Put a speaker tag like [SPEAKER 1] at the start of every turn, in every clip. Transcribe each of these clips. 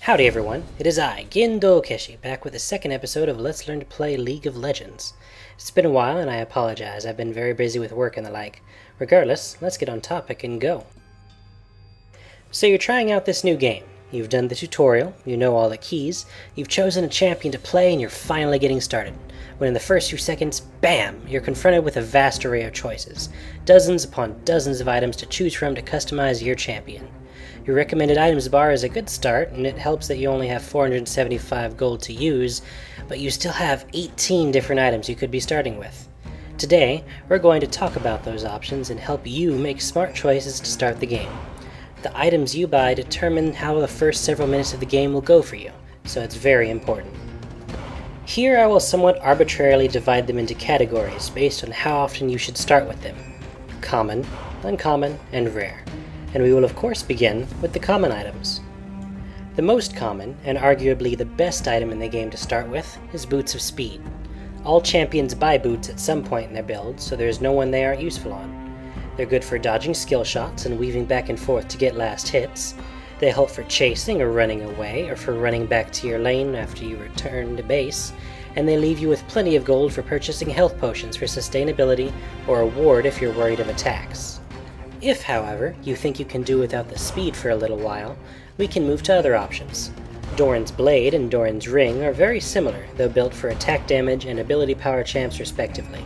[SPEAKER 1] Howdy everyone, it is I, Gendo Keshi, back with the second episode of Let's Learn to Play League of Legends. It's been a while and I apologize, I've been very busy with work and the like. Regardless, let's get on topic and go. So you're trying out this new game. You've done the tutorial, you know all the keys, you've chosen a champion to play and you're finally getting started. When in the first few seconds, BAM! You're confronted with a vast array of choices. Dozens upon dozens of items to choose from to customize your champion. Your recommended items bar is a good start, and it helps that you only have 475 gold to use, but you still have 18 different items you could be starting with. Today, we're going to talk about those options and help you make smart choices to start the game. The items you buy determine how the first several minutes of the game will go for you, so it's very important. Here I will somewhat arbitrarily divide them into categories based on how often you should start with them: common, uncommon, and rare. And we will of course begin with the common items. The most common, and arguably the best item in the game to start with, is Boots of Speed. All champions buy boots at some point in their build, so there is no one they aren't useful on. They're good for dodging skill shots and weaving back and forth to get last hits. They help for chasing or running away, or for running back to your lane after you return to base, and they leave you with plenty of gold for purchasing health potions for sustainability or a ward if you're worried of attacks. If, however, you think you can do without the speed for a little while, we can move to other options. Doran's Blade and Doran's Ring are very similar, though built for attack damage and ability power champs respectively.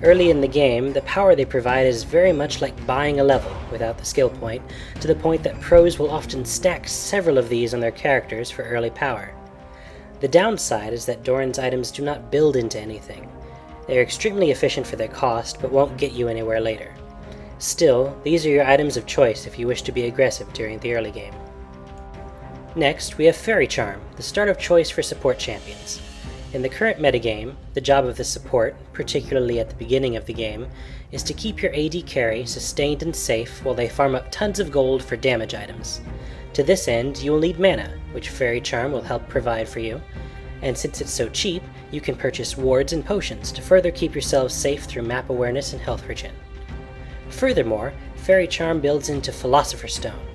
[SPEAKER 1] Early in the game, the power they provide is very much like buying a level without the skill point, to the point that pros will often stack several of these on their characters for early power. The downside is that Doran's items do not build into anything. They are extremely efficient for their cost, but won't get you anywhere later. Still, these are your items of choice if you wish to be aggressive during the early game. Next, we have Faerie Charm, the start of choice for support champions. In the current metagame, the job of the support, particularly at the beginning of the game, is to keep your AD carry sustained and safe while they farm up tons of gold for damage items. To this end, you will need mana, which Faerie Charm will help provide for you, and since it's so cheap, you can purchase wards and potions to further keep yourselves safe through map awareness and health regen. Furthermore, Faerie Charm builds into Philosopher's Stone,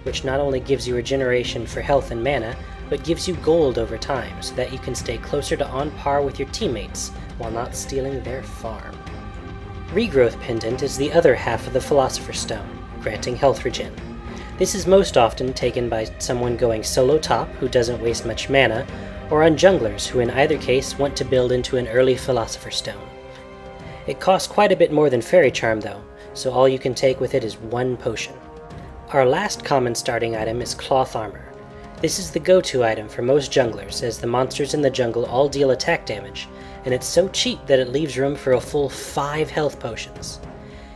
[SPEAKER 1] which not only gives you regeneration for health and mana, but gives you gold over time so that you can stay closer to on par with your teammates while not stealing their farm. Regrowth Pendant is the other half of the Philosopher's Stone, granting health regen. This is most often taken by someone going solo top who doesn't waste much mana, or on junglers who in either case want to build into an early Philosopher's Stone. It costs quite a bit more than Faerie Charm though, so all you can take with it is one potion. Our last common starting item is Cloth Armor. This is the go-to item for most junglers, as the monsters in the jungle all deal attack damage, and it's so cheap that it leaves room for a full 5 health potions.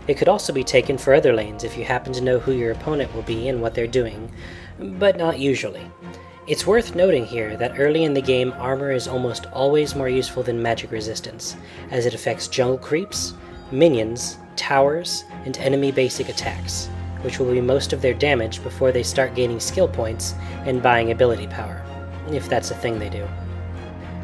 [SPEAKER 1] It could also be taken for other lanes if you happen to know who your opponent will be and what they're doing, but not usually. It's worth noting here that early in the game armor is almost always more useful than magic resistance, as it affects jungle creeps, minions, towers, and enemy basic attacks, which will be most of their damage before they start gaining skill points and buying ability power, if that's a thing they do.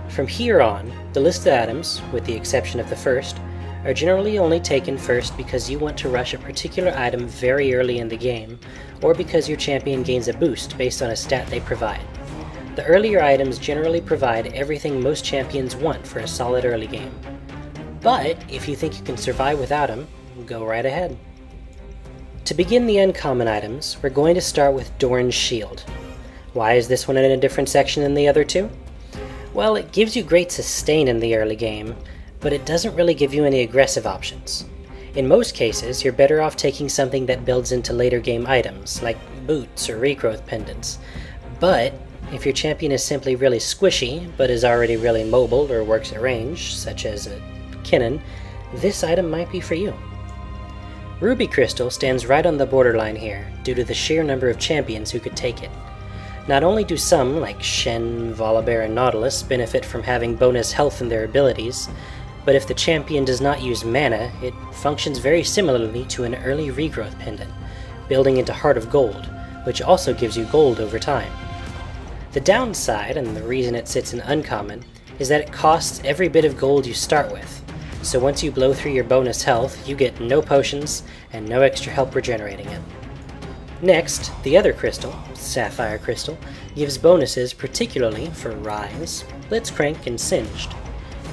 [SPEAKER 1] From here on, the list of items, with the exception of the first, are generally only taken first because you want to rush a particular item very early in the game, or because your champion gains a boost based on a stat they provide. The earlier items generally provide everything most champions want for a solid early game. But if you think you can survive without them, go right ahead. To begin the uncommon items, we're going to start with Doran's Shield. Why is this one in a different section than the other two? Well, it gives you great sustain in the early game, but it doesn't really give you any aggressive options. In most cases, you're better off taking something that builds into later game items, like boots or regrowth pendants. But if your champion is simply really squishy, but is already really mobile or works at range, such as a Kinnan, this item might be for you. Ruby Crystal stands right on the borderline here, due to the sheer number of champions who could take it. Not only do some, like Shen, Volibear, and Nautilus, benefit from having bonus health in their abilities, but if the champion does not use mana, it functions very similarly to an early Regrowth Pendant, building into Heart of Gold, which also gives you gold over time. The downside, and the reason it sits in uncommon, is that it costs every bit of gold you start with, so once you blow through your bonus health, you get no potions and no extra help regenerating it. Next, the other crystal, Sapphire Crystal, gives bonuses particularly for Rise, Blitzcrank, and Singed.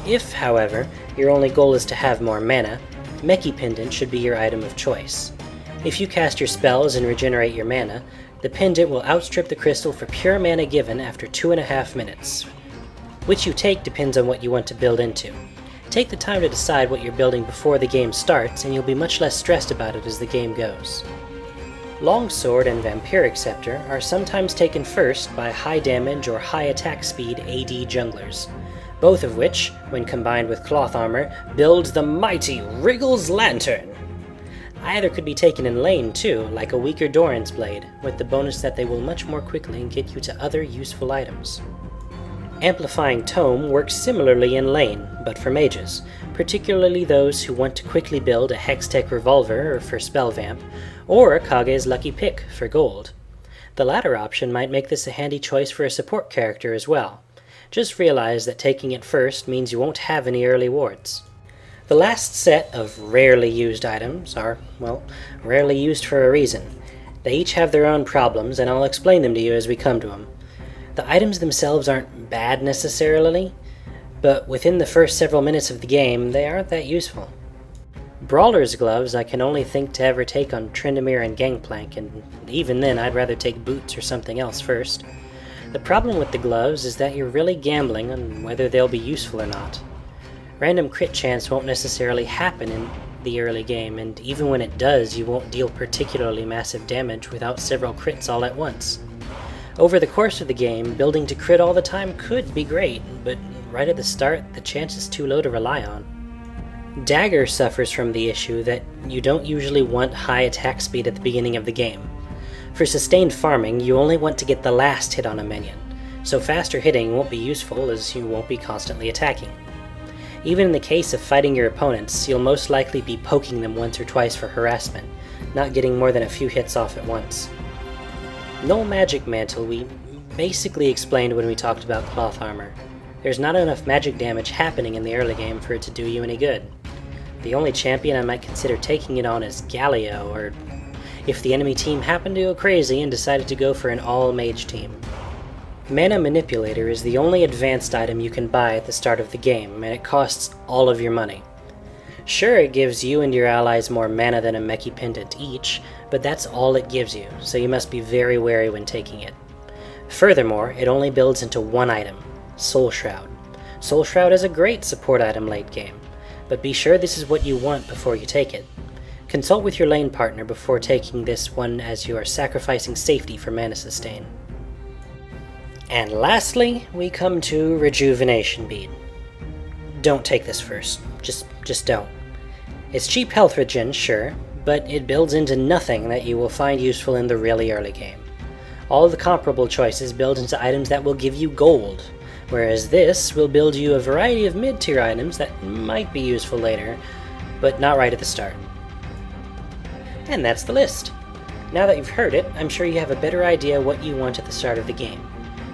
[SPEAKER 1] If, however, your only goal is to have more mana, Meki Pendant should be your item of choice. If you cast your spells and regenerate your mana, the pendant will outstrip the crystal for pure mana given after 2.5 minutes. Which you take depends on what you want to build into. Take the time to decide what you're building before the game starts, and you'll be much less stressed about it as the game goes. Longsword and Vampiric Scepter are sometimes taken first by high damage or high attack speed AD junglers, both of which, when combined with cloth armor, builds the mighty Wriggle's Lantern. Either could be taken in lane too, like a weaker Doran's Blade, with the bonus that they will much more quickly get you to other useful items. Amplifying Tome works similarly in lane, but for mages, particularly those who want to quickly build a Hextech Revolver for Spell Vamp, or Kage's Lucky Pick for gold. The latter option might make this a handy choice for a support character as well. Just realize that taking it first means you won't have any early wards. The last set of rarely used items are, well, rarely used for a reason. They each have their own problems, and I'll explain them to you as we come to them. The items themselves aren't bad necessarily, but within the first several minutes of the game, they aren't that useful. Brawler's gloves I can only think to ever take on Tryndamere and Gangplank, and even then I'd rather take boots or something else first. The problem with the gloves is that you're really gambling on whether they'll be useful or not. Random crit chance won't necessarily happen in the early game, and even when it does, you won't deal particularly massive damage without several crits all at once. Over the course of the game, building to crit all the time could be great, but right at the start, the chance is too low to rely on. Dagger suffers from the issue that you don't usually want high attack speed at the beginning of the game. For sustained farming, you only want to get the last hit on a minion, so faster hitting won't be useful as you won't be constantly attacking. Even in the case of fighting your opponents, you'll most likely be poking them once or twice for harassment, not getting more than a few hits off at once. Null-Magic Mantle we basically explained when we talked about cloth armor. There's not enough magic damage happening in the early game for it to do you any good. The only champion I might consider taking it on is Galio, or if the enemy team happened to go crazy and decided to go for an all-mage team. Mana Manipulator is the only advanced item you can buy at the start of the game, and it costs all of your money. Sure, it gives you and your allies more mana than a Meki Pendant each, but that's all it gives you, so you must be very wary when taking it. Furthermore, it only builds into one item, Soul Shroud. Soul Shroud is a great support item late game, but be sure this is what you want before you take it. Consult with your lane partner before taking this one, as you are sacrificing safety for mana sustain. And lastly, we come to Rejuvenation Bead. Don't take this first. Just don't. It's cheap health regen, sure, but it builds into nothing that you will find useful in the really early game. All the comparable choices build into items that will give you gold, whereas this will build you a variety of mid-tier items that might be useful later, but not right at the start. And that's the list. Now that you've heard it, I'm sure you have a better idea what you want at the start of the game.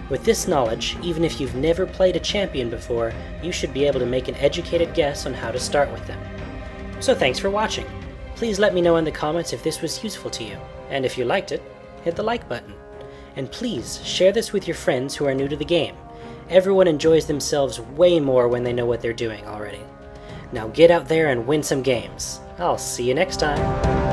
[SPEAKER 1] With this knowledge, even if you've never played a champion before, you should be able to make an educated guess on how to start with them. So thanks for watching. Please let me know in the comments if this was useful to you, and if you liked it, hit the like button. And please share this with your friends who are new to the game. Everyone enjoys themselves way more when they know what they're doing already. Now get out there and win some games. I'll see you next time.